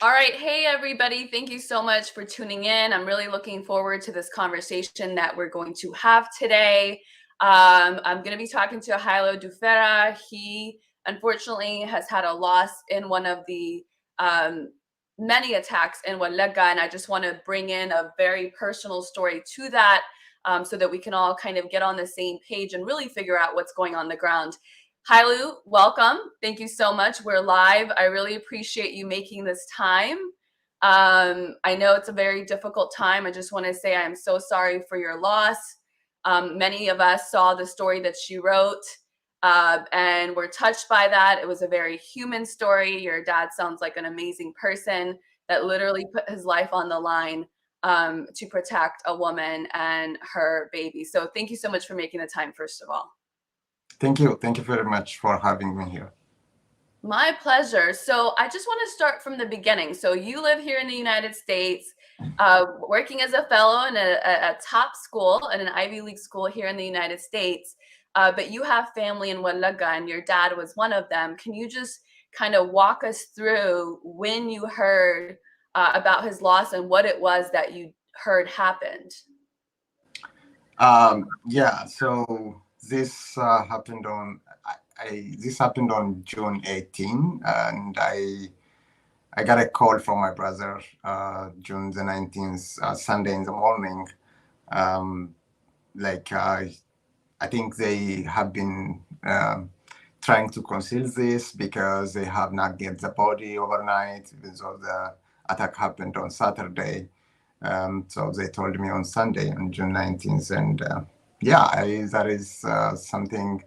All right. Hey, everybody. Thank you so much for tuning in. I'm really looking forward to this conversation that we're going to have today. I'm going to be talking to Jailo Dufera. He unfortunately has had a loss in one of the um, many attacks in Welega. And I just want to bring in a very personal story to that so that we can all kind of get on the same page and really figure out what's going on the ground. Hailu, welcome. Thank you so much. We're live. I really appreciate you making this time. I know it's a very difficult time. I just want to say I'm so sorry for your loss. Many of us saw the story that she wrote and were touched by that. It was a very human story. Your dad sounds like an amazing person that literally put his life on the line to protect a woman and her baby. So thank you so much for making the time, first of all. Thank you. Thank you very much for having me here. My pleasure. So I just want to start from the beginning. So you live here in the United States, working as a fellow in a top school, in an Ivy League school here in the United States. But you have family in Welega, and your dad was one of them. Can you just kind of walk us through when you heard about his loss and what it was that you heard happened? Yeah. So this happened on this happened on June 18, and I got a call from my brother June the 19th, Sunday in the morning. Um, like I think they have been trying to conceal this because they have not get the body overnight, even though the attack happened on Saturday. So they told me on Sunday, on June 19th. And yeah, that is something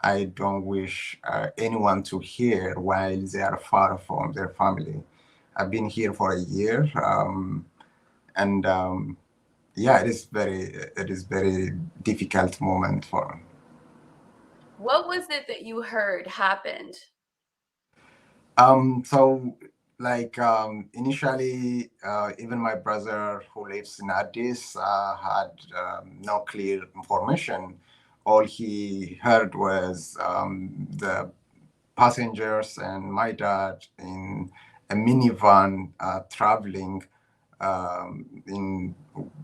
I don't wish anyone to hear while they are far from their family. I've been here for a year, and yeah, it is very difficult moment for me. What was it that you heard happened? So like initially, even my brother who lives in Addis had no clear information. All he heard was the passengers and my dad in a minivan traveling in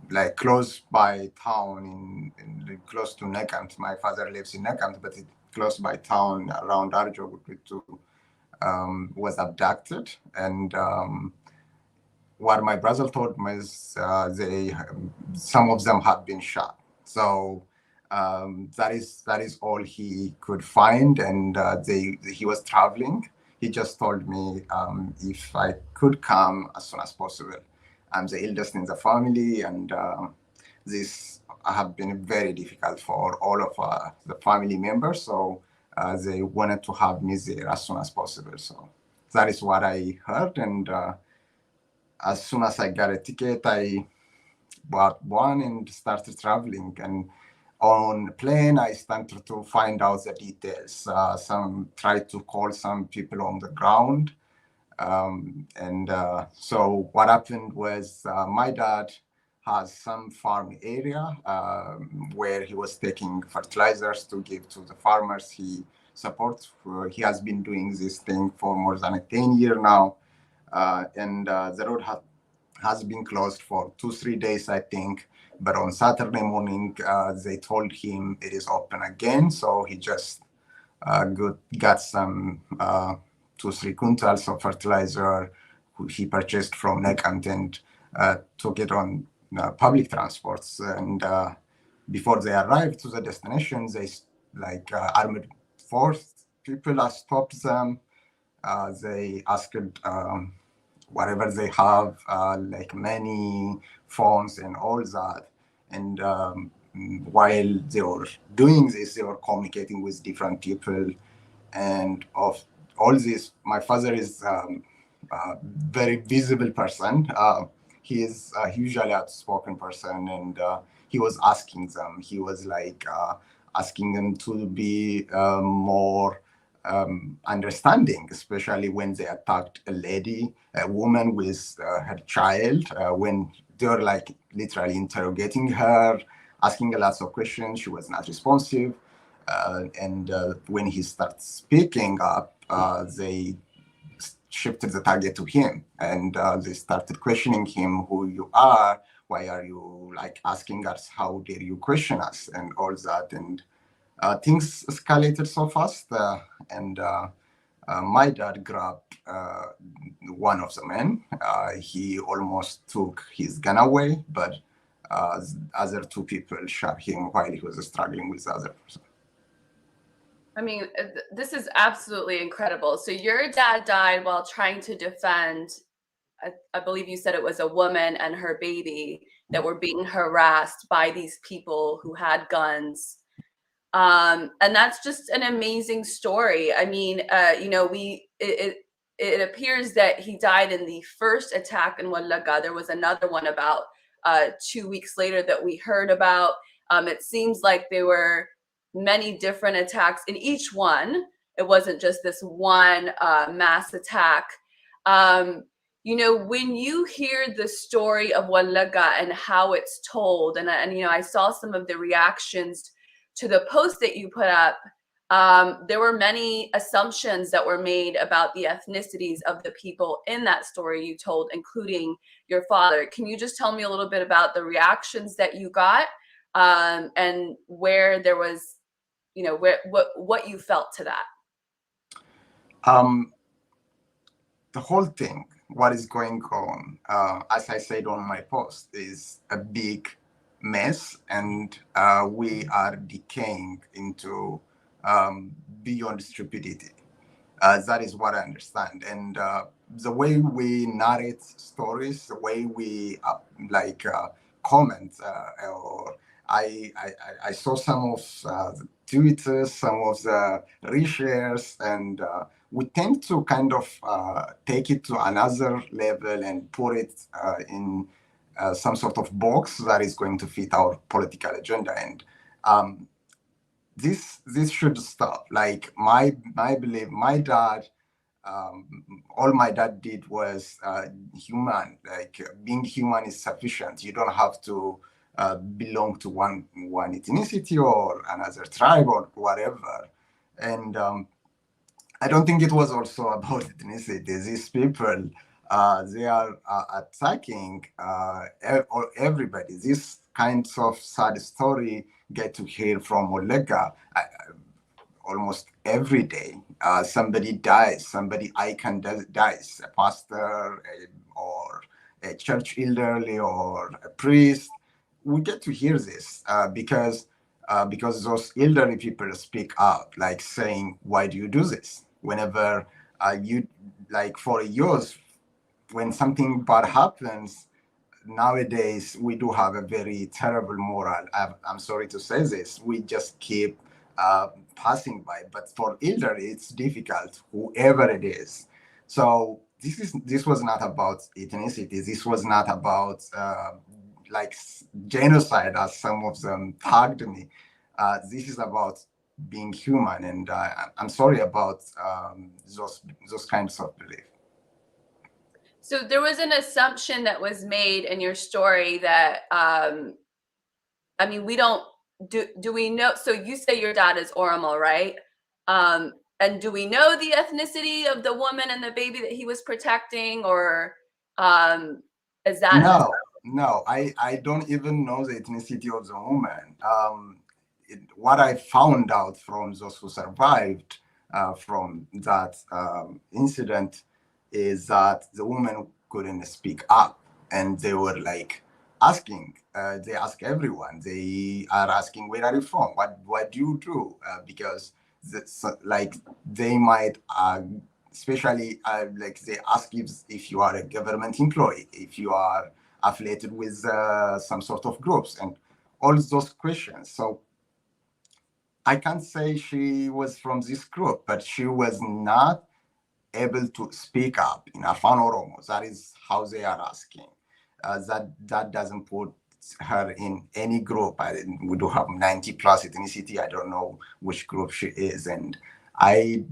like close by town in close to Nekant. My father lives in Nekant, but it close by town around Arjo to was abducted, and what my brother told me is they some of them had been shot. So that is all he could find, and he was traveling. He just told me if I could come as soon as possible. I'm the eldest in the family, and this have been very difficult for all of the family members. So they wanted to have me there as soon as possible. So that is what I heard, and as soon as I got a ticket, I bought one and started traveling. And on plane, I started to find out the details. Some tried to call some people on the ground. And so what happened was my dad has some farm area where he was taking fertilizers to give to the farmers he supports. He has been doing this thing for more than 10 years now. And the road has been closed for 2 3 days, I think. But on Saturday morning, they told him it is open again. So he just got some 2 3 quintals of fertilizer he purchased from Nekant and took it on public transports. And before they arrived to the destination, they like armed force people stopped them. They asked whatever they have, like money, phones, and all that. And while they were doing this, they were communicating with different people. And of all this, my father is a very visible person. He is a hugely outspoken person, and he was asking them. He was like asking them to be more understanding, especially when they attacked a lady, a woman with her child, when they were like literally interrogating her, asking a lot of questions. She was not responsive. And when he starts speaking up, they shifted the target to him, and they started questioning him, who you are, why are you like asking us, how dare you question us, and all that. And things escalated so fast, and my dad grabbed one of the men. He almost took his gun away, but other two people shot him while he was struggling with the other person. I mean, this is absolutely incredible. So your dad died while trying to defend, I believe you said it was a woman and her baby that were being harassed by these people who had guns. And that's just an amazing story. I mean, it appears that he died in the first attack in Welega. There was another one about 2 weeks later that we heard about. It seems like there were many different attacks in each one. It wasn't just this one mass attack. When you hear the story of Welega and how it's told, and I saw some of the reactions to the post that you put up, there were many assumptions that were made about the ethnicities of the people in that story you told, including your father. Can you just tell me a little bit about the reactions that you got, and where there was, what you felt to that? The whole thing, what is going on, as I said on my post, is a big mess, and we are decaying into beyond stupidity. That is what I understand. And the way we narrate stories, the way we comment, or I saw some of the tweets, some of the reshares, and we tend to kind of take it to another level and put it in some sort of box that is going to fit our political agenda. And this should stop. Like my belief, my dad, all my dad did was human. Like being human is sufficient. You don't have to belong to one ethnicity or another tribe or whatever. And I don't think it was also about ethnicity. These people, they are attacking everybody. This kinds of sad story get to hear from Welega almost every day. Somebody dies, somebody icon dies, a pastor or a church elderly or a priest. We get to hear this because those elderly people speak out, like saying, why do you do this? Whenever you, like for years, when something bad happens, nowadays we do have a very terrible moral. I'm sorry to say this. We just keep passing by. But for elderly, it's difficult, whoever it is. So this was not about ethnicity. This was not about like genocide, as some of them tagged me. This is about being human, and I'm sorry about those kinds of belief. So there was an assumption that was made in your story that, we don't, do we know, so you say your dad is Oromo, right? And do we know the ethnicity of the woman and the baby that he was protecting, or is that? No, I don't even know the ethnicity of the woman. What I found out from those who survived from that incident is that the woman couldn't speak up, and they were like asking. They ask everyone. They are asking, "Where are you from? What do you do?" Because like they might, especially like they ask if you are a government employee, if you are affiliated with some sort of groups, and all those questions. So I can't say she was from this group, but she was not able to speak up in Afan Oromo. That is how they are asking. That doesn't put her in any group. We do have 90 plus ethnicity. I don't know which group she is, and I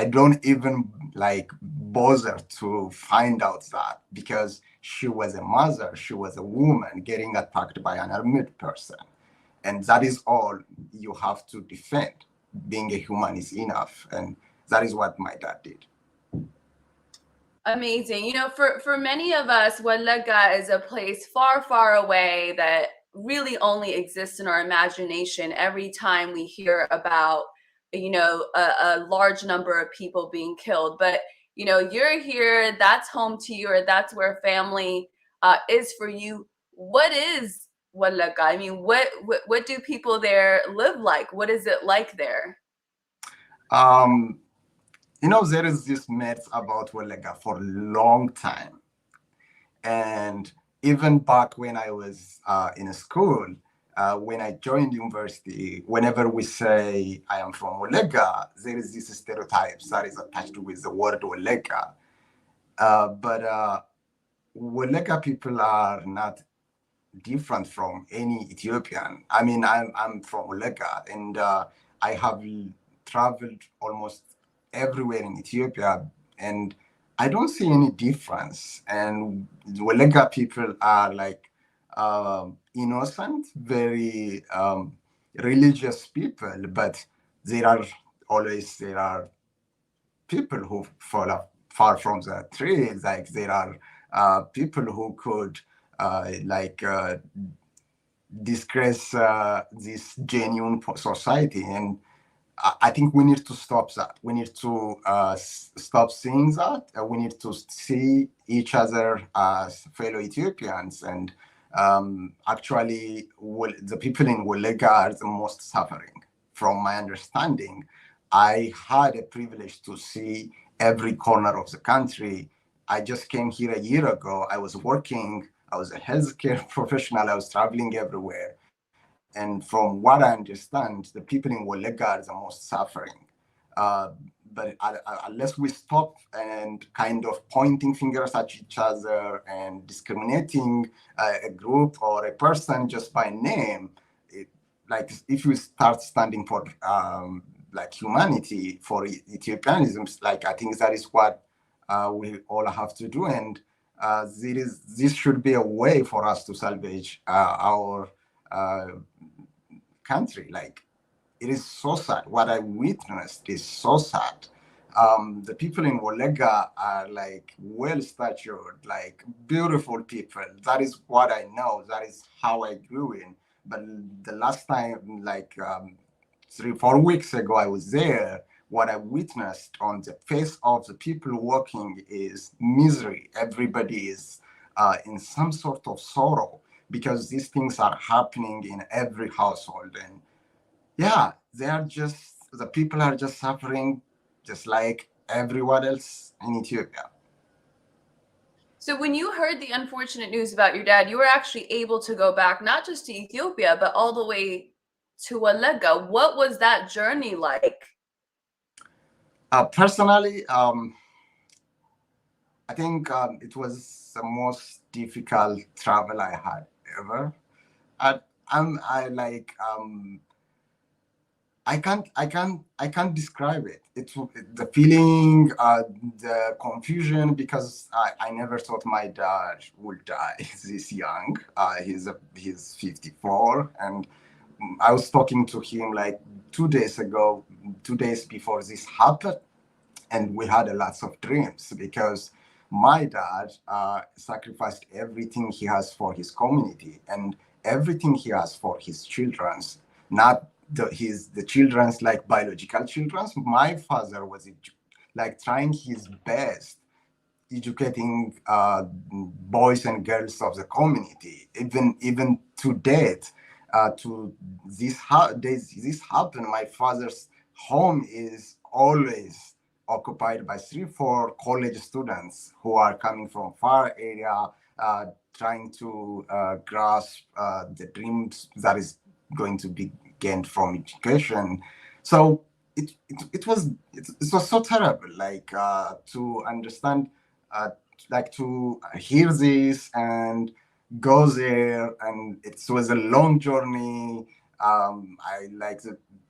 don't even like bother to find out that, because she was a mother, she was a woman getting attacked by an armed person, and that is all you have to defend. Being a human is enough, and that is what my dad did. Amazing. For many of us, Welega is a place far, far away that really only exists in our imagination every time we hear about, a large number of people being killed. But, you're here, that's home to you, or that's where family is for you. What is Welega? I mean, what do people there live like? What is it like there? Um, there is this myth about Welega for a long time. And even back when I was in school, when I joined university, whenever we say I am from Welega, there is this stereotype that is attached with the word Welega. But Welega people are not different from any Ethiopian. I mean, I'm from Welega, and I have traveled almost everywhere in Ethiopia, and I don't see any difference. And Welega people are like innocent, very religious people, but there are people who fall far from the tree. Like there are people who could disgrace this genuine society. And I think we need to stop that. We need to stop seeing that. We need to see each other as fellow Ethiopians. And actually, the people in Welega are the most suffering. From my understanding, I had a privilege to see every corner of the country. I just came here a year ago. I was working. I was a healthcare professional. I was traveling everywhere. And from what I understand, the people in Welega are the most suffering. Uh, but unless we stop and kind of pointing fingers at each other and discriminating a group or a person just by name, like if we start standing for like humanity, for Ethiopianism, like I think that is what we all have to do. And this should be a way for us to salvage our uh, country. Like it is so sad. What I witnessed is so sad. The people in Welega are like well statured, like beautiful people. That is what I know. That is how I grew in. But the last time, like 3, 4 weeks ago, I was there. What I witnessed on the face of the people working is misery. Everybody is in some sort of sorrow because these things are happening in every household. And yeah, the people are just suffering just like everyone else in Ethiopia. So when you heard the unfortunate news about your dad, you were actually able to go back not just to Ethiopia, but all the way to Welega. What was that journey like? Personally, I think it was the most difficult travel I had ever. I, I like I can't describe it. It's the feeling, the confusion, because I never thought my dad would die this young. He's 54, and I was talking to him like 2 days ago, 2 days before this happened, and we had a lots of dreams because my dad sacrificed everything he has for his community and everything he has for his children's, not the children's like biological children's. My father was like trying his best educating boys and girls of the community, even to death. To this happened. My father's home is always occupied by 3, 4 college students who are coming from far area, trying to grasp the dreams that is going to be gained from education. So it was so terrible, like to understand, uh, like to hear this and go there, and it was a long journey. I like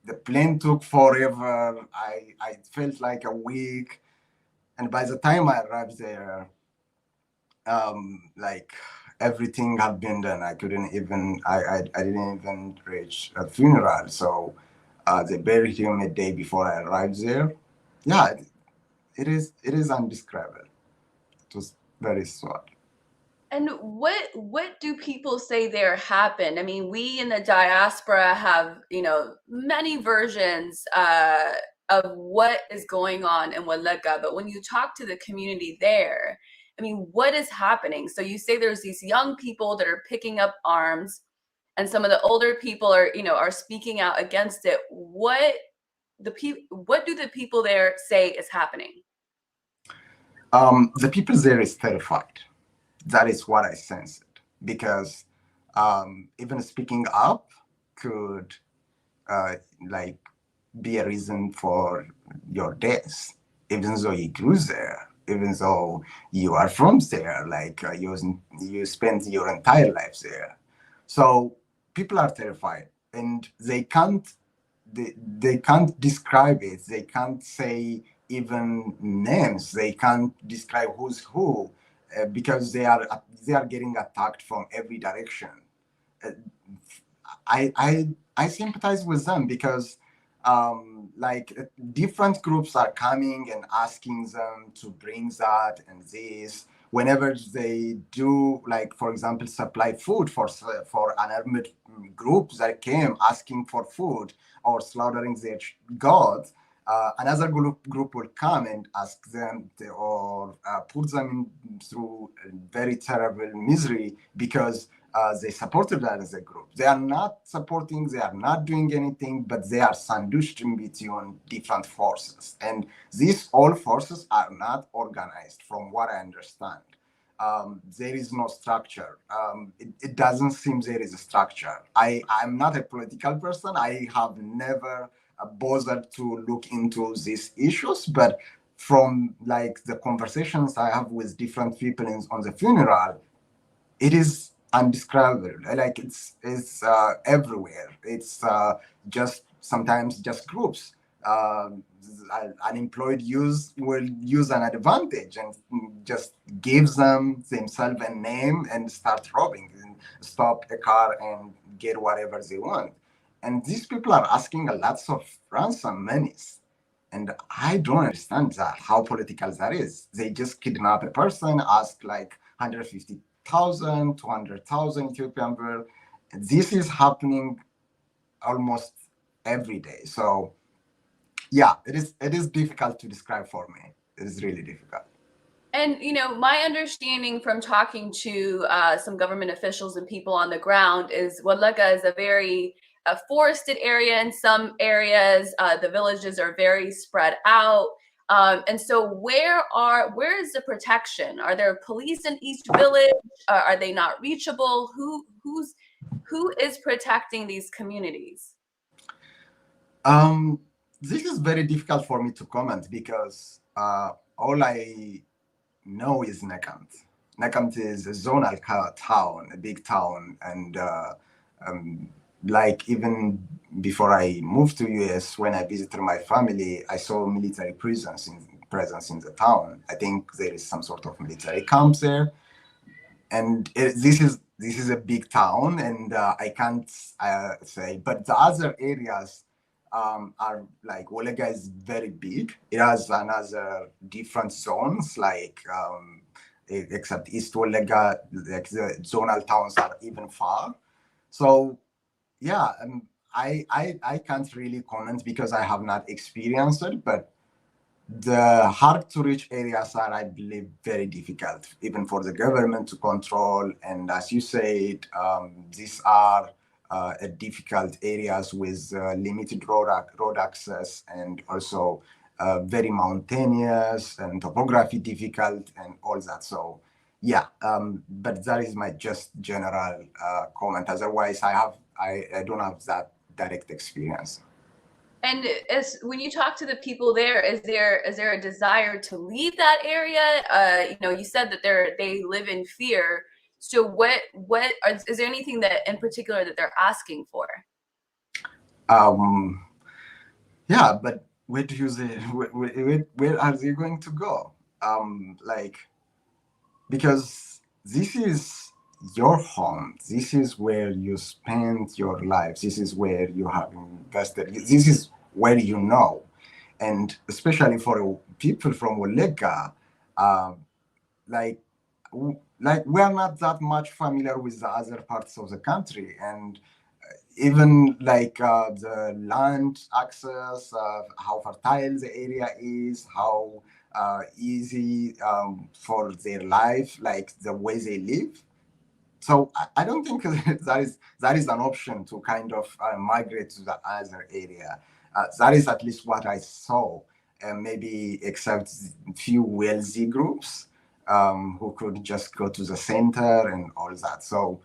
the plane took forever. I felt like a week, and by the time I arrived there, like everything had been done. I couldn't even I didn't even reach a funeral. So they buried him a day before I arrived there. Yeah, it is indescribable. It was very sad. And what do people say there happened? I mean, we in the diaspora have, many versions of what is going on in Welega, but when you talk to the community there, I mean, what is happening? So you say there's these young people that are picking up arms, and some of the older people are speaking out against it. What do the people there say is happening? The people there is terrified. That is what I sensed, because even speaking up could like be a reason for your death, even though you grew there, even though you are from there, like you spent your entire life there. So people are terrified, and they can't describe it. They can't say even names. They can't describe who's who, because they are getting attacked from every direction. Uh, I sympathize with them, because like different groups are coming and asking them to bring that and this. Whenever they do, like for example, supply food for an armed group that came asking for food or slaughtering their gods, another group will come and ask them or put them through very terrible misery, because they supported that as a group. They are not supporting, they are not doing anything, but they are sandwiched in between different forces. And these all forces are not organized, from what I understand. There is no structure. It doesn't seem there is a structure. I'm not a political person. I have never bothered to look into these issues, but from like the conversations I have with different people on the funeral, it is undescribable. Like it's everywhere. It's just sometimes just groups. Unemployed youth will use an advantage and just gives themselves a name and start robbing and stop a car and get whatever they want. And these people are asking a lots of ransom monies. And I don't understand that, how political that is. They just kidnap a person, ask like 150,000, 200,000 Ethiopian birr. This is happening almost every day. So yeah, it is difficult to describe for me. It is really difficult. And my understanding from talking to some government officials and people on the ground is Walega is a very forested area. In some areas, the villages are very spread out. And so, where is the protection? Are there police in each village? Are they not reachable? Who is protecting these communities? This is very difficult for me to comment, because all I no is Nekant. Nekant is a zonal town, a big town, and um, like even before I moved to US, when I visited my family, I saw military presence in the town. I think there is some sort of military camps there, and this is a big town, and I can't say, but the other areas are like Welega is very big. It has another different zones, like except East Welega, like the zonal towns are even far. So yeah, I can't really comment because I have not experienced it, but the hard to reach areas are, I believe, very difficult, even for the government to control. And as you said, these are difficult areas with limited road access, and also very mountainous and topography difficult and all that. So yeah, but that is my just general comment. Otherwise, I don't have that direct experience. And as when you talk to the people there, is there a desire to leave that area? You said that they live in fear. So is there anything that in particular that they're asking for? Um, yeah, but where do you say, where are they going to go? Like, because this is your home. This is where you spend your life. This is where you have invested. This is where you know. And especially for people from Welega, like like we are not that much familiar with the other parts of the country, and even like the land access, how fertile the area is, how easy for their life, like the way they live. So I don't think that is an option to kind of migrate to the other area. That is at least what I saw, maybe except few wealthy groups who could just go to the center and all that. So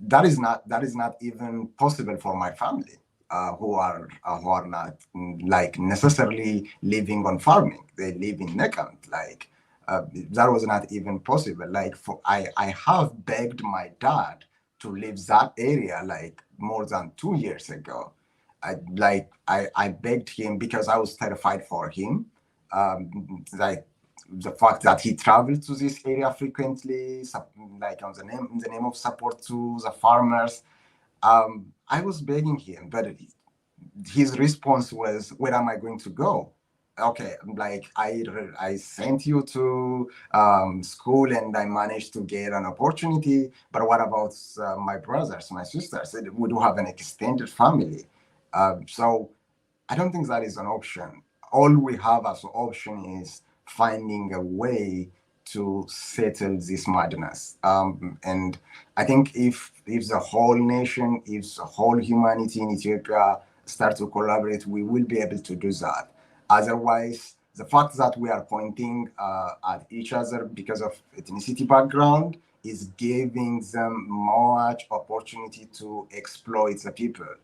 that is not even possible for my family, who are not like necessarily living on farming. They live in Nekant. Like that was not even possible. Like I have begged my dad to leave that area like more than 2 years ago. I begged him because I was terrified for him. Like the fact that he traveled to this area frequently, like on in the name of support to the farmers. I was begging him, but his response was, "Where am I going to go?" Okay, like I sent you to school and I managed to get an opportunity, but what about my brothers, my sisters? We do have an extended family, so I don't think that is an option. All we have as an option is finding a way to settle this madness. And I think if the whole nation, if the whole humanity in Ethiopia start to collaborate, we will be able to do that. Otherwise, the fact that we are pointing at each other because of ethnicity background is giving them much opportunity to exploit the people.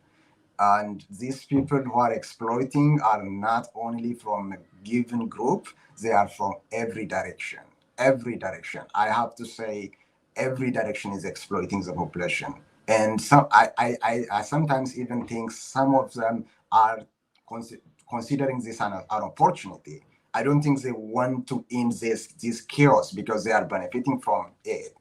And these people who are exploiting are not only from a given group, they are from every direction. Every direction. I have to say, every direction is exploiting the population. And some, I sometimes even think some of them are considering this an opportunity. I don't think they want to end this chaos because they are benefiting from it.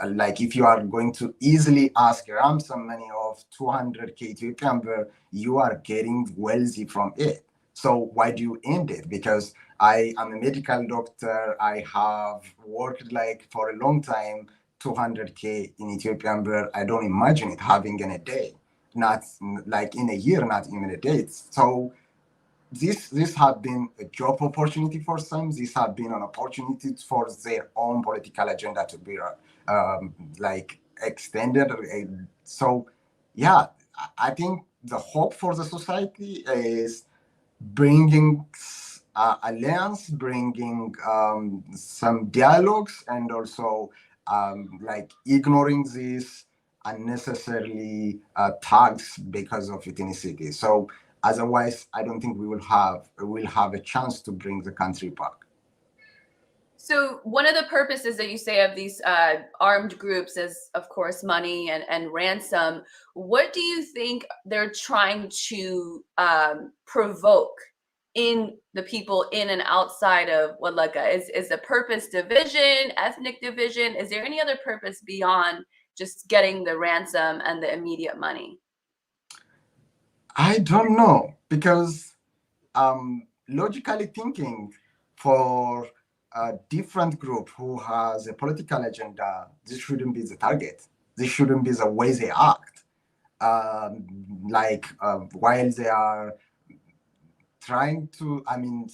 Like if you are going to easily ask ransom money of 200K Ethiopian birr, you are getting wealthy from it. So why do you end it? Because I am a medical doctor. I have worked like for a long time. 200K in Ethiopian birr, I don't imagine it having in a day, not like in a year, not even a day. So this have been a job opportunity for some. This have been an opportunity for their own political agenda to be like extended. So, yeah, I think the hope for the society is bringing alliance, bringing some dialogues, and also like ignoring these unnecessarily tags because of ethnicity. So otherwise, I don't think we will have a chance to bring the country back. So one of the purposes that you say of these armed groups is, of course, money and ransom. What do you think they're trying to provoke in the people in and outside of Welega? Is the purpose division, ethnic division? Is there any other purpose beyond just getting the ransom and the immediate money? I don't know because logically thinking, for a different group who has a political agenda, this shouldn't be the target. This shouldn't be the way they act. Like while they are trying to, I mean,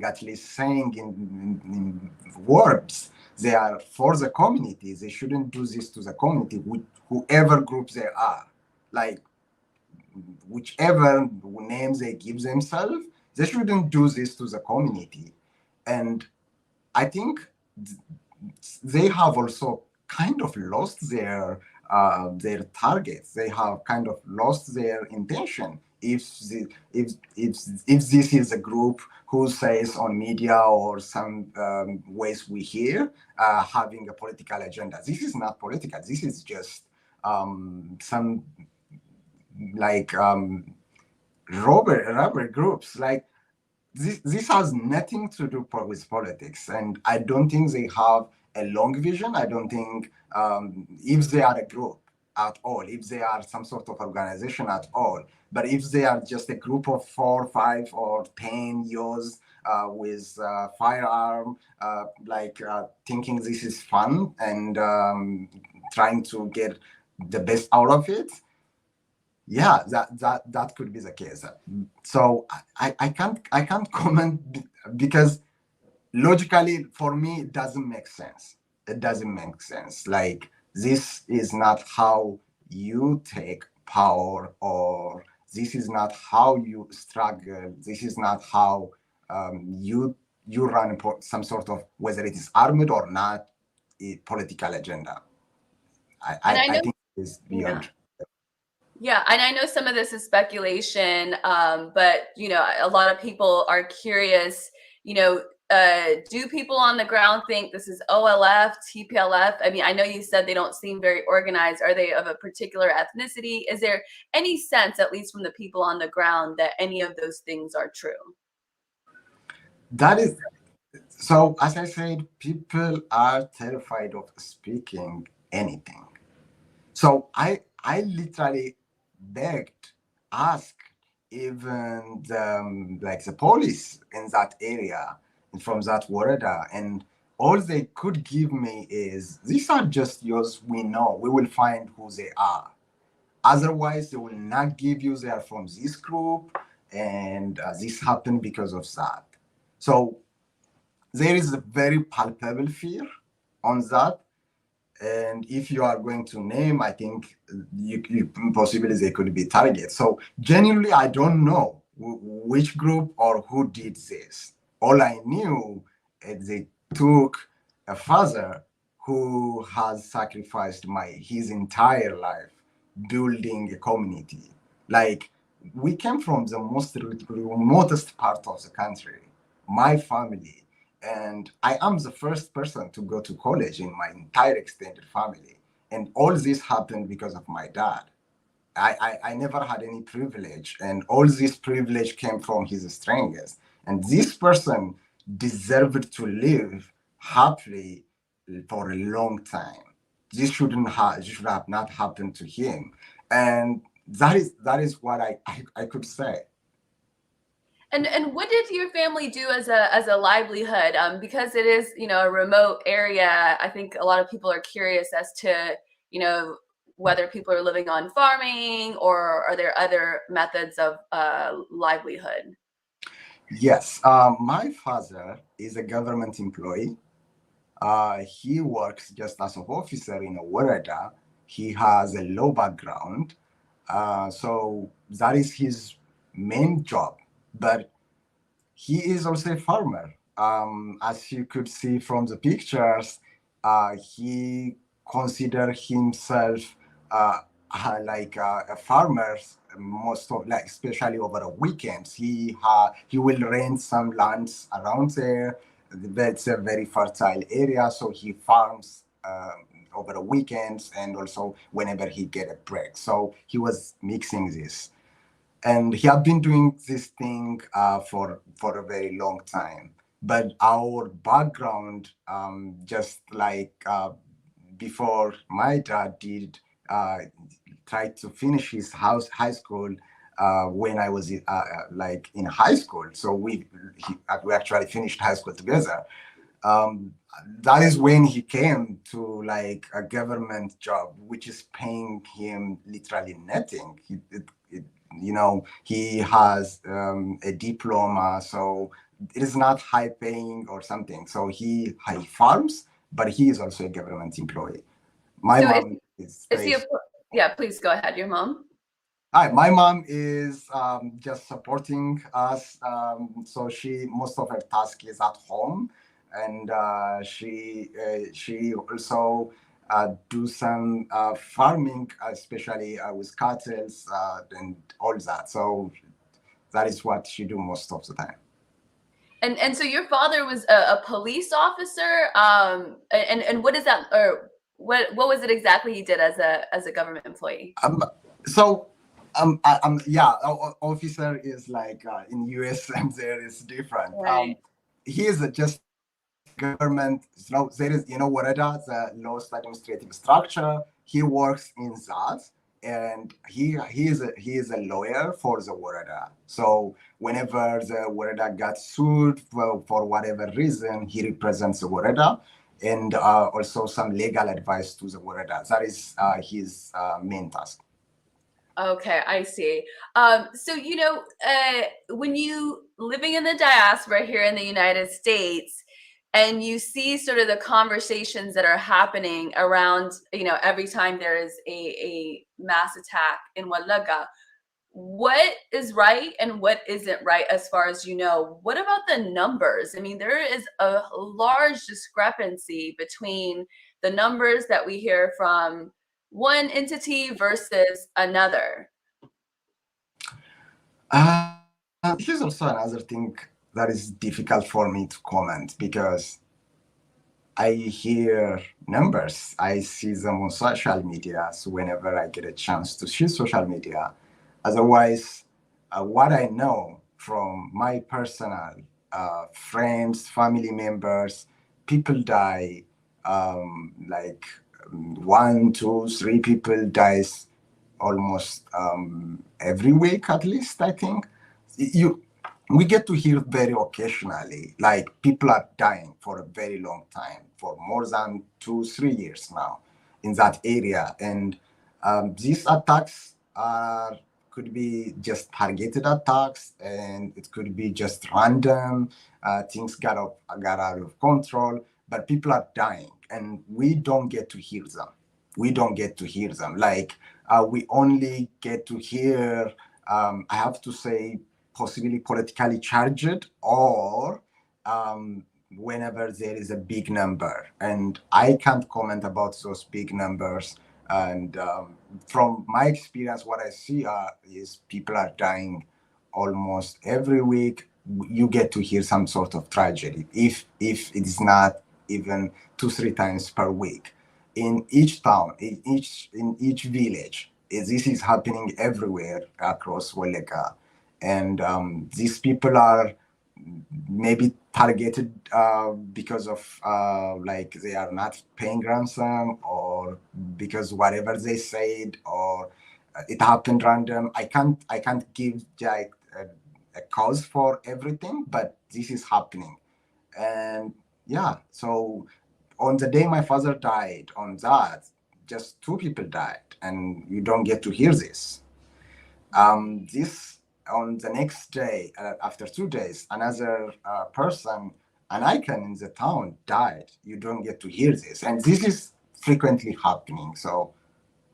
at least saying in words, they are for the community. They shouldn't do this to the community, with whoever group they are. Like whichever names they give themselves, they shouldn't do this to the community. And I think they have also kind of lost their targets. They have kind of lost their intention. If this is a group who says on media or some ways we hear having a political agenda, this is not political. This is just some like robber groups. Like this has nothing to do with politics, and I don't think they have a long vision. I don't think if they are a group at all, if they are some sort of organization at all, but if they are just a group of 4, 5, or 10 years with firearm, thinking this is fun and trying to get the best out of it. Yeah, that could be the case. So I can't comment because logically for me it doesn't make sense. It doesn't make sense. Like, this is not how you take power, or this is not how you struggle. This is not how you run some sort of, whether it is armed or not, a political agenda. I And I, I I know, think it's yeah. beyond. Yeah, and I know some of this is speculation, but a lot of people are curious. Do people on the ground think this is OLF, TPLF? I mean, I know you said they don't seem very organized. Are they of a particular ethnicity? Is there any sense, at least from the people on the ground, that any of those things are true? That is so. As I said, people are terrified of speaking anything. So I literally begged, asked even the police in that area and from that Warada, and all they could give me is, these are just yours. We know. We will find who they are. Otherwise, they will not give you. They are from this group, and this happened because of that. So there is a very palpable fear on that. And if you are going to name, I think you possibly they could be targets. So genuinely, I don't know which group or who did this. All I knew is they took a father who has sacrificed his entire life building a community. Like, we came from the most remotest part of the country. My family, and I am the first person to go to college in my entire extended family. And all this happened because of my dad. I never had any privilege, and all this privilege came from his strength. And this person deserved to live happily for a long time. This should have not happened to him. And that is what I could say. And what did your family do as a livelihood? Because it is, a remote area. I think a lot of people are curious as to, whether people are living on farming, or are there other methods of livelihood? Yes, my father is a government employee. He works just as an officer in a Warada. He has a law background, so that is his main job. But he is also a farmer. As you could see from the pictures, he consider himself a farmer. Most of, like, especially over the weekends, he will rent some lands around there. That's a very fertile area, so he farms over the weekends and also whenever he get a break. So he was mixing this, and he had been doing this thing for a very long time. But our background, just like before my dad did, try to finish his high school when I was like in high school. So we actually finished high school together. um, that is when he came to like a government job, which is paying him literally nothing. He has a diploma, so it is not high paying or something. So he farms, but he is also a government employee. My So mom is is he a, raised. yeah, please go ahead. Your mom? Hi, my mom is just supporting us. So most of her task is at home, and she also do some farming, especially with cattle and all that. So that is what she do most of the time. And so your father was a police officer. And what is that, or what was it exactly he did as a government employee? So yeah, officer is like in US and there is different. Right. He is just government. There is, what it does, the lowest administrative structure. He works in that, and he is a lawyer for the Warada. So whenever the Warada got sued for whatever reason, he represents the Warada, and also some legal advice to the Warada. That is his main task. Okay, I see. So when you living in the diaspora here in the United States, and you see sort of the conversations that are happening around, every time there is a mass attack in Welega, what is right and what isn't right as far as you know? What about the numbers? I mean, there is a large discrepancy between the numbers that we hear from one entity versus another. Here's also another thing that is difficult for me to comment because I hear numbers. I see them on social media. So whenever I get a chance to see social media, otherwise, what I know from my personal friends, family members, people die. Like one, two, three people dies almost every week at least. I think you we get to hear very occasionally, like people are dying for a very long time, for more than 2 3 years now in that area. And these attacks are could be just targeted attacks, and it could be just random. Things got out of control, but people are dying, and we don't get to hear them. We don't get to hear them. Like we only get to hear. I have to say, possibly politically charged, or whenever there is a big number. And I can't comment about those big numbers. And from my experience, what I see is people are dying almost every week. You get to hear some sort of tragedy, if it is not even 2 3 times per week, in each town, in each village. This is happening everywhere across Welega, and these people are maybe targeted because of like they are not paying ransom, or because whatever they said, or it happened random. I can't give like a cause for everything, but this is happening. And yeah, so on the day my father died, on that, just two people died, and you don't get to hear this. This On the next day, after 2 days, another person, an icon in the town, died. You don't get to hear this, and this is frequently happening. So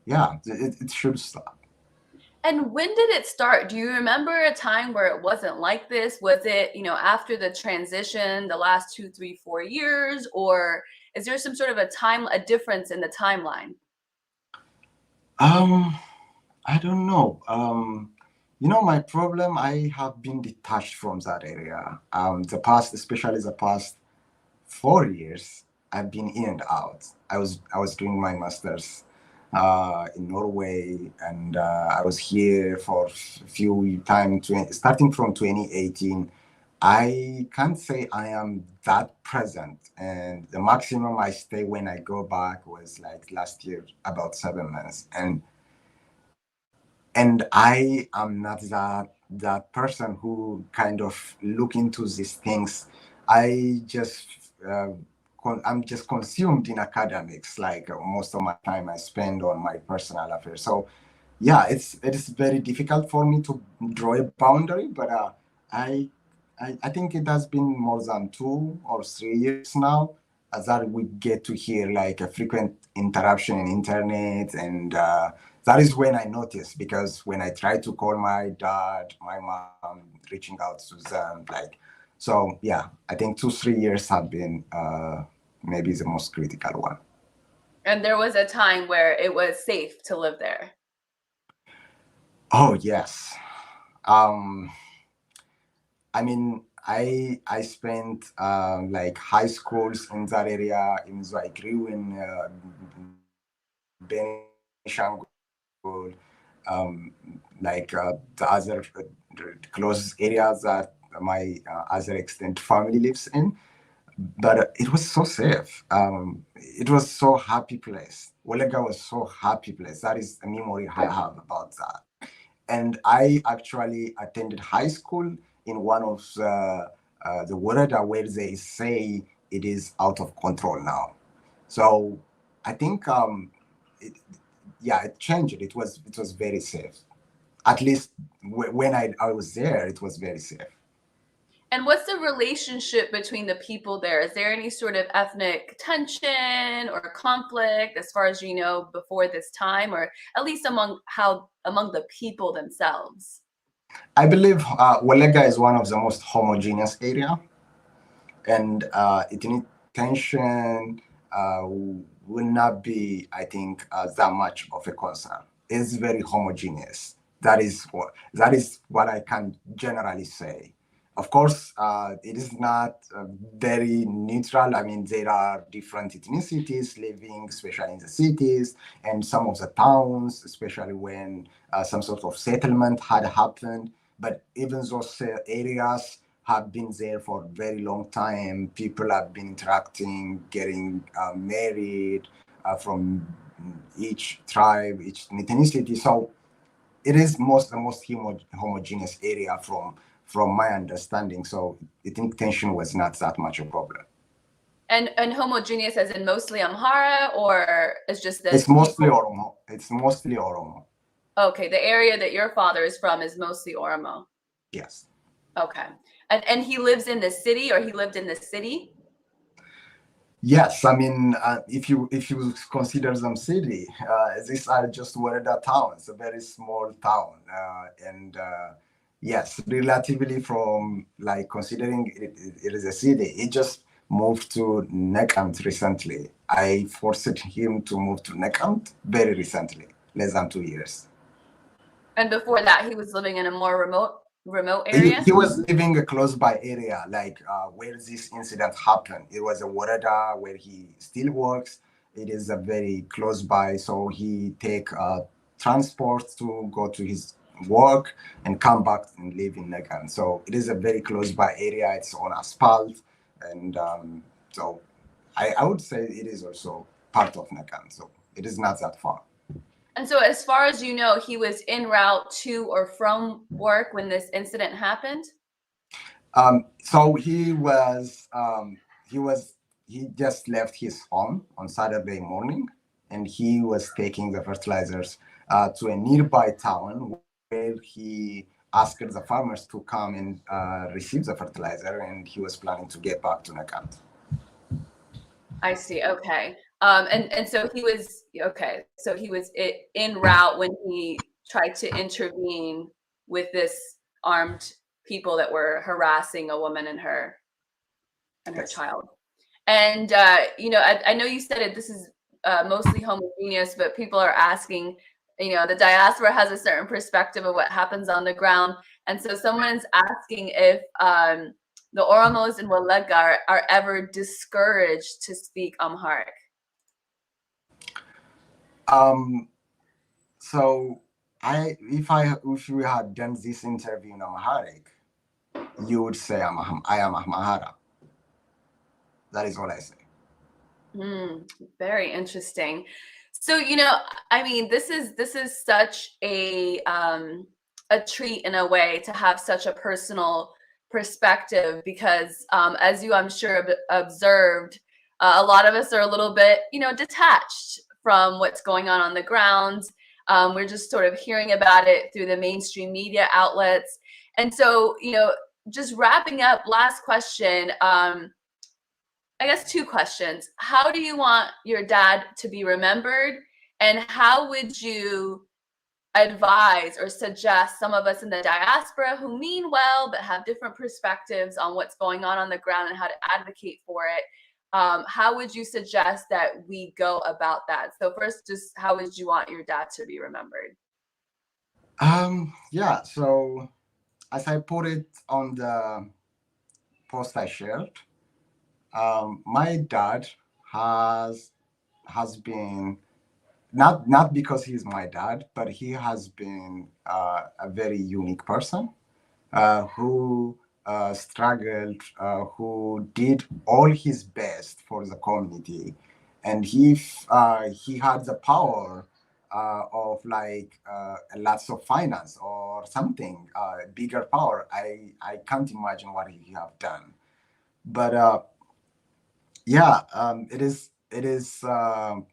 yeah, it should stop. And when did it start? Do you remember a time where it wasn't like this? Was it, after the transition, the last 2 3 4 years, or is there some sort of a difference in the timeline? Um, I don't know. My problem, I have been detached from that area. Especially the past 4 years, I've been in and out. I was doing my master's in Norway, and I was here for a few time, starting from 2018. I can't say I am that present, and the maximum I stay when I go back was like last year, about 7 months. And I am not that person who kind of look into these things. I just uh, I'm just consumed in academics. Like most of my time I spend on my personal affairs. So yeah, it is very difficult for me to draw a boundary. But I, I think it has been more than 2 or 3 years now that we get to hear like a frequent interruption in internet. And that is when I notice, because when I try to call my dad, my mom, reaching out to them, like, so yeah, I think 2 3 years have been maybe the most critical one. And there was a time where it was safe to live there. Oh yes. um I mean, I spent like high schools in that area. Even though I grew in Benishangul, like the other close areas that my other extended family lives in. but it was so safe. It was so happy place. Welega was so happy place. That is a memory I have about that. And I actually attended high school in one of the Woreda where they say it is out of control now. So I think it, yeah, it changed. It was very safe. At least when I was there, it was very safe. And what's the relationship between the people there? Is there any sort of ethnic tension or conflict, as far as you know, before this time, or at least among the people themselves? I believe Welega is one of the most homogeneous area, and ethnic tension will not be, I think, that much of a concern. It's very homogeneous. That is what I can generally say. Of course, it is not very neutral. I mean, there are different ethnicities living, especially in the cities and some of the towns, especially when some sort of settlement had happened. But even those areas have been there for a very long time. People have been interacting, getting married from each tribe, each ethnicity. So it is the most homogeneous area from my understanding. So I think tension was not that much a problem. And homogeneous as in mostly Amhara, or it's just that It's mostly Oromo. It's mostly Oromo. Okay, the area that your father is from is mostly Oromo. Yes. Okay. And he lives in the city, or he lived in the city? Yes, I mean, if you consider them city, these are just Wereda towns, a very small town, and yes, relatively from like considering it is a city, he just moved to Nekant recently. I forced him to move to Nekant very recently, less than 2 years. And before that, he was living in a more remote He, area? he was living a close by area, like where this incident happened. It was a Warada where he still works. It is a very close by, so he take transport to go to his work and come back and live in Negan. So it is a very close by area. It's on asphalt, and so I would say it is also part of Negan. So it is not that far. And so, as far as you know, he was en route to or from work when this incident happened? So he just left his home on Saturday morning, and he was taking the fertilizers to a nearby town where he asked the farmers to come and receive the fertilizer, and he was planning to get back to Nakat. I see. Okay. And so he was okay. So he was en route when he tried to intervene with this armed people that were harassing a woman and her Yes. child. And I know you said it. This is mostly homogeneous, but people are asking. The diaspora has a certain perspective of what happens on the ground, and so someone's asking if the Oromos in Welega are ever discouraged to speak Amharic. So if we had done this interview in Amharic, you would say I am Amhara. That is what I say. Very interesting. So, I mean, this is such a treat in a way to have such a personal perspective because, as you I'm sure observed, a lot of us are a little bit, detached from what's going on the ground. We're just sort of hearing about it through the mainstream media outlets, and so, just wrapping up. Last question. I guess two questions. How do you want your dad to be remembered? And how would you advise or suggest some of us in the diaspora who mean well but have different perspectives on what's going on the ground and how to advocate for it? How would you suggest that we go about that? So first, just how would you want your dad to be remembered? Yeah, so as I put it on the post I shared, my dad has been not because he's my dad, but he has been a very unique person who struggled, who did all his best for the community, and he had the power of like lots of finance or something, bigger power. I can't imagine what he have done, but yeah, it is a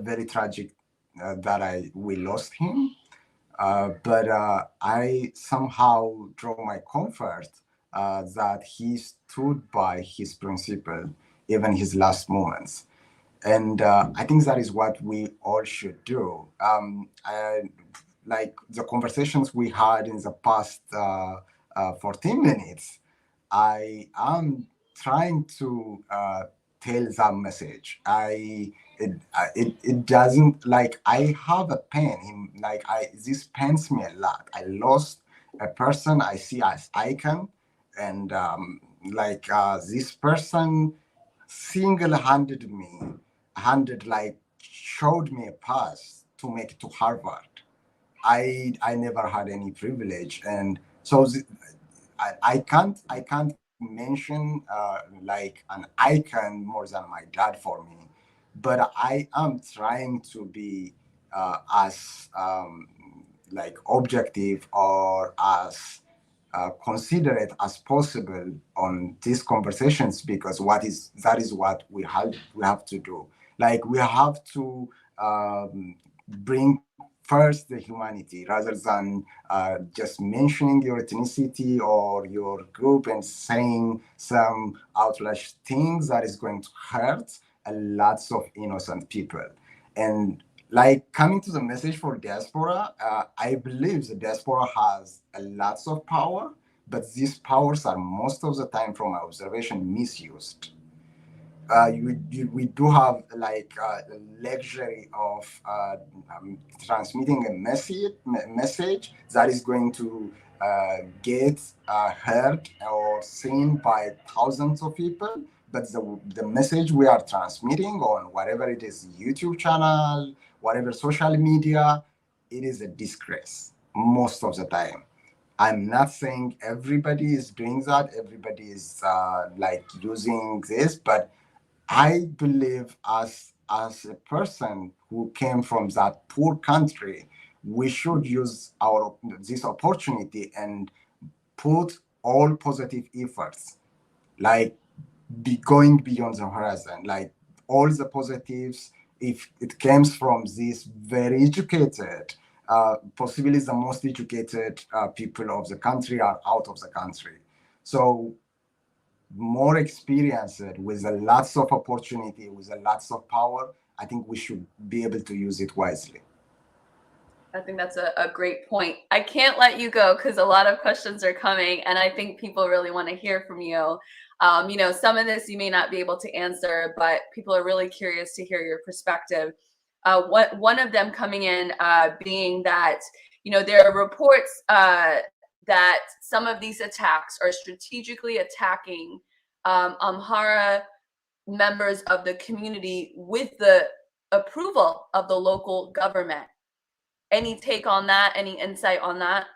very tragic that I we lost him. But I somehow draw my comfort that he stood by his principle, even his last moments. And I think that is what we all should do. Like the conversations we had in the past 14 minutes, I am trying to tell that message. It doesn't, like, I have a pain in, like, I this pains me a lot. I lost a person I see as icon, and this person single-handed me handed like showed me a path to make it to Harvard. I never had any privilege, and so I can't mention like an icon more than my dad for me, but I am trying to be as like objective or as considerate as possible on these conversations, because what is that is what we have to do. Like, we have to bring first the humanity rather than just mentioning your ethnicity or your group and saying some outlandish things that is going to hurt a lots of innocent people. And like, coming to the message for diaspora, I believe the diaspora has a lots of power, but these powers are most of the time, from my observation, misused. We do have like luxury of transmitting a message that is going to get heard or seen by thousands of people, but the message we are transmitting on whatever it is, YouTube channel, whatever social media, it is a disgrace most of the time. I'm not saying everybody is doing that, everybody is like using this, but I believe, as a person who came from that poor country, we should use our this opportunity and put all positive efforts, like, be going beyond the horizon, like all the positives. If it comes from this very educated, possibly the most educated people of the country are out of the country, so more experienced, with a lots of opportunity, with a lots of power, I think we should be able to use it wisely. I think that's a great point. I can't let you go because a lot of questions are coming, and I think people really want to hear from you. Some of this you may not be able to answer, but people are really curious to hear your perspective. One of them coming in being that, there are reports that some of these attacks are strategically attacking Amhara members of the community with the approval of the local government. Any take on that? Any insight on that?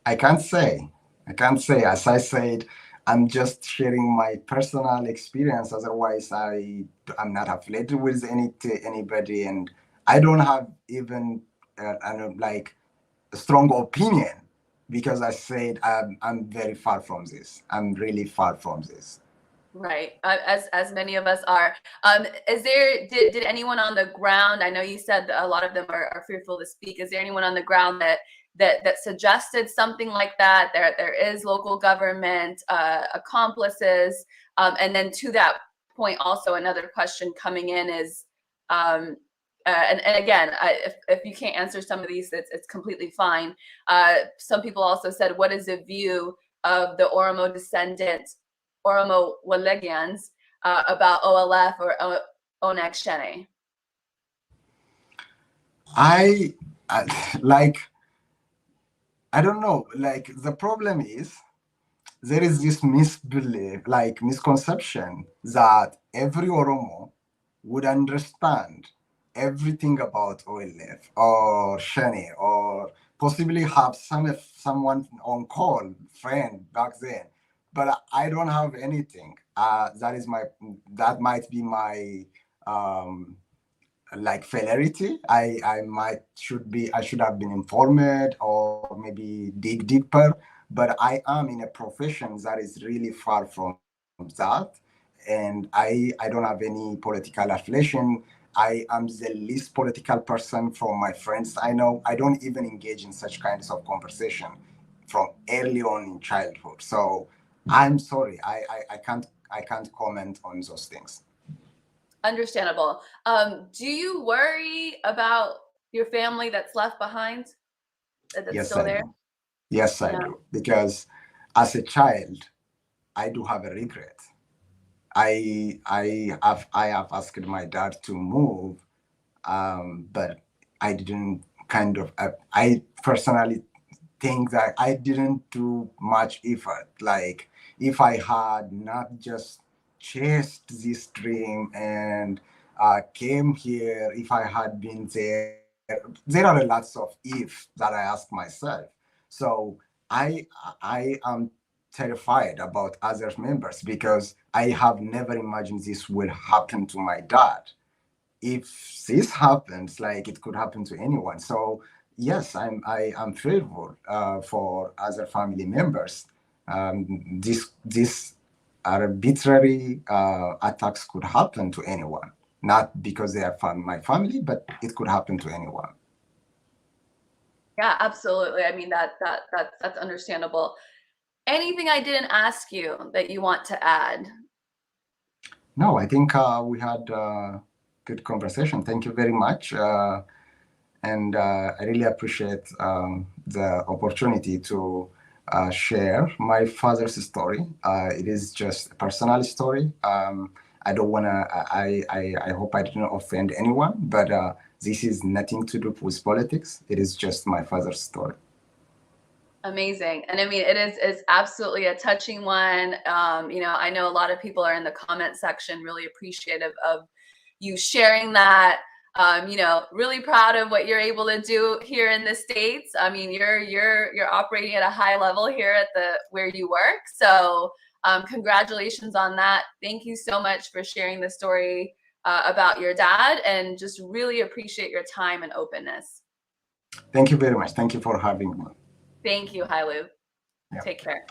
I can't say. I can't say. As I said, I'm just sharing my personal experience. Otherwise, I'm not affiliated with anybody, and I don't have even like a strong opinion, because I said I'm very far from this. I'm really far from this. Right, as many of us are. Is there did anyone on the ground? I know you said that a lot of them are fearful to speak. Is there anyone on the ground that suggested something like that? There is local government accomplices, and then to that point, also another question coming in is, and again, if you can't answer some of these, it's completely fine. Some people also said, what is the view of the Oromo descendant Oromo Welegians about OLF or Oneg Shene? I like, I don't know. Like, the problem is, there is this misbelief, like misconception, that every Oromo would understand everything about OLF or Shani or possibly have someone on call, friend back then, but I don't have anything. That might be my like failure. I should have been informed or maybe dig deeper, but I am in a profession that is really far from that, and I don't have any political affiliation. I am the least political person from my friends I know. I don't even engage in such kinds of conversation from early on in childhood. So I'm sorry, I can't comment on those things. Understandable. Do you worry about your family that's left behind, that's Yes, still I there? do. Yes, I Yeah. do. Because as a child, I do have a regret. I have asked my dad to move, but I didn't kind of. I personally think that I didn't do much effort. Like if I had not just chased this dream and came here, if I had been there, there are lots of ifs that I ask myself. So I am terrified about other members because I have never imagined this will happen to my dad. If this happens, like it could happen to anyone. So yes, I'm fearful for other family members. This arbitrary attacks could happen to anyone, not because they are my family, but it could happen to anyone. Yeah, absolutely. I mean that's understandable. Anything I didn't ask you that you want to add? No, I think we had good conversation. Thank you very much. And I really appreciate the opportunity to share my father's story. It is just a personal story. I don't want to, I hope I didn't offend anyone, but this is nothing to do with politics. It is just my father's story. Amazing. And I mean, it's absolutely a touching one. I know a lot of people are in the comment section really appreciative of you sharing that. Really proud of what you're able to do here in the States. I mean, you're operating at a high level here at the where you work. So congratulations on that. Thank you so much for sharing the story about your dad, and just really appreciate your time and openness. Thank you very much. Thank you for having me. Thank you, Hailu. Yeah. Take care.